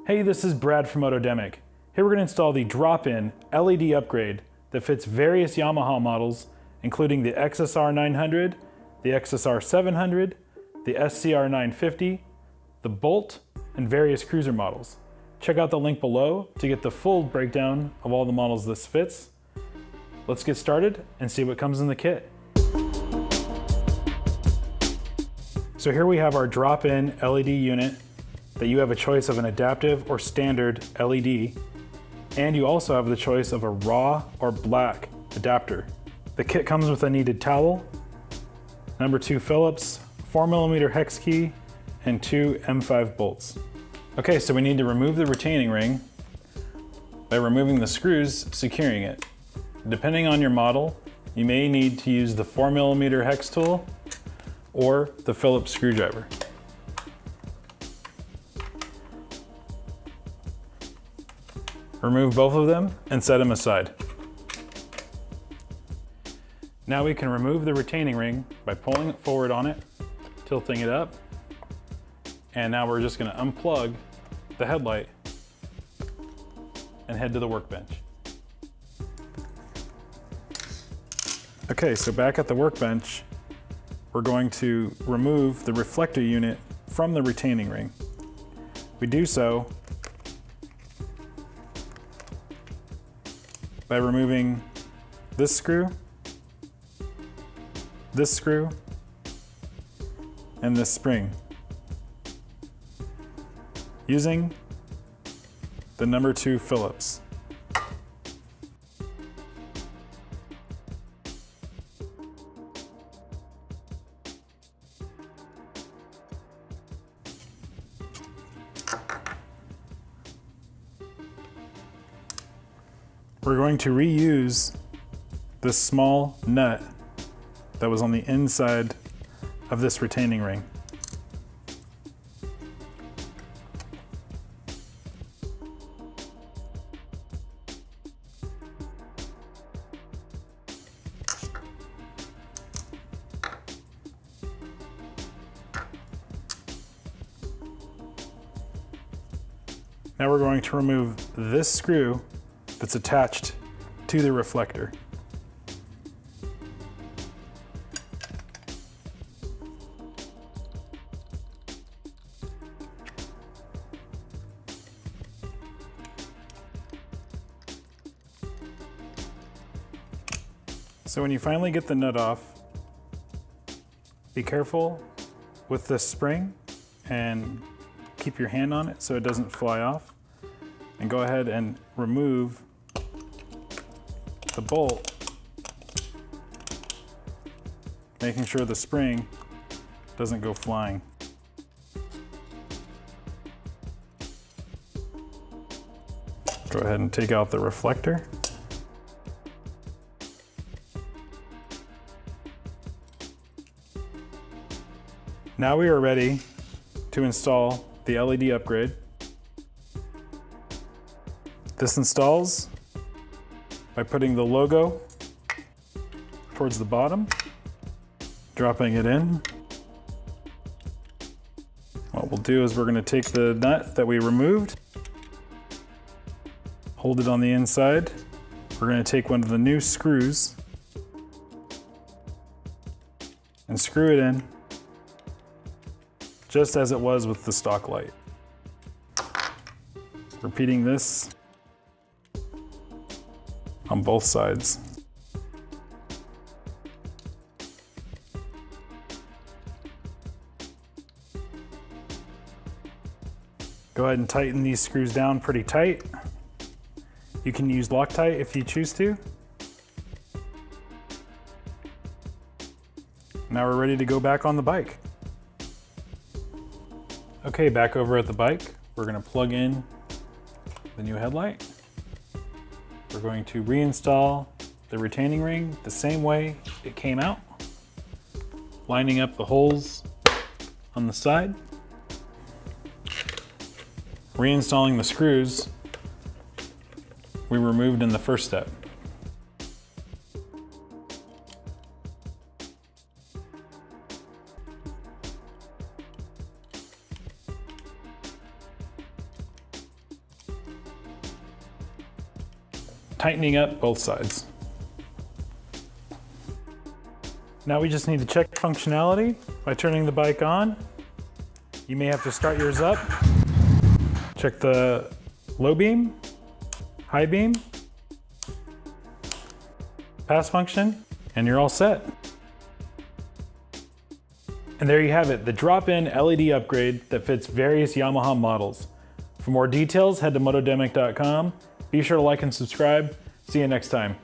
Hey, this is Brad from MOTODEMIC. Here we're going to install the drop-in LED upgrade that fits various Yamaha models, including the XSR 900, the XSR 700, the SCR 950, the Bolt, and various cruiser models. Check out the link below to get the full breakdown of all the models this fits. Let's get started and see what comes in the kit. So here we have our drop-in LED unit that you have a choice of an adaptive or standard LED, and you also have the choice of a raw or black adapter. The kit comes with a needed towel, number 2 Phillips, 4mm hex key, and 2 M5 bolts. Okay, so we need to remove the retaining ring by removing the screws securing it. Depending on your model, you may need to use the 4mm hex tool or the Phillips screwdriver. Remove both of them and set them aside. Now we can remove the retaining ring by pulling it forward on it, tilting it up, and now we're just going to unplug the headlight and head to the workbench. Okay, so back at the workbench, we're going to remove the reflector unit from the retaining ring. We do so by removing this screw, and this spring, using the number 2 Phillips. We're going to reuse this small nut that was on the inside of this retaining ring. Now we're going to remove this screw that's attached to the reflector. So when you finally get the nut off, be careful with this spring and keep your hand on it so it doesn't fly off. And go ahead and remove the bolt, making sure the spring doesn't go flying. Go ahead and take out the reflector. Now we are ready to install the LED upgrade. This installs by putting the logo towards the bottom, dropping it in. What we'll do is we're going to take the nut that we removed, hold it on the inside. We're going to take one of the new screws and screw it in just as it was with the stock light. Repeating this on both sides. Go ahead and tighten these screws down pretty tight. You can use Loctite if you choose to. Now we're ready to go back on the bike. Okay, back over at the bike, we're going to plug in the new headlight. We're going to reinstall the retaining ring the same way it came out, lining up the holes on the side, reinstalling the screws we removed in the first step. tightening up both sides. Now we just need to check functionality by turning the bike on. You may have to start yours up. Check the low beam, high beam, pass function, and you're all set. And there you have it, the drop-in LED upgrade that fits various Yamaha models. For more details, head to MOTODEMIC.com. Be sure to like and subscribe. See you next time.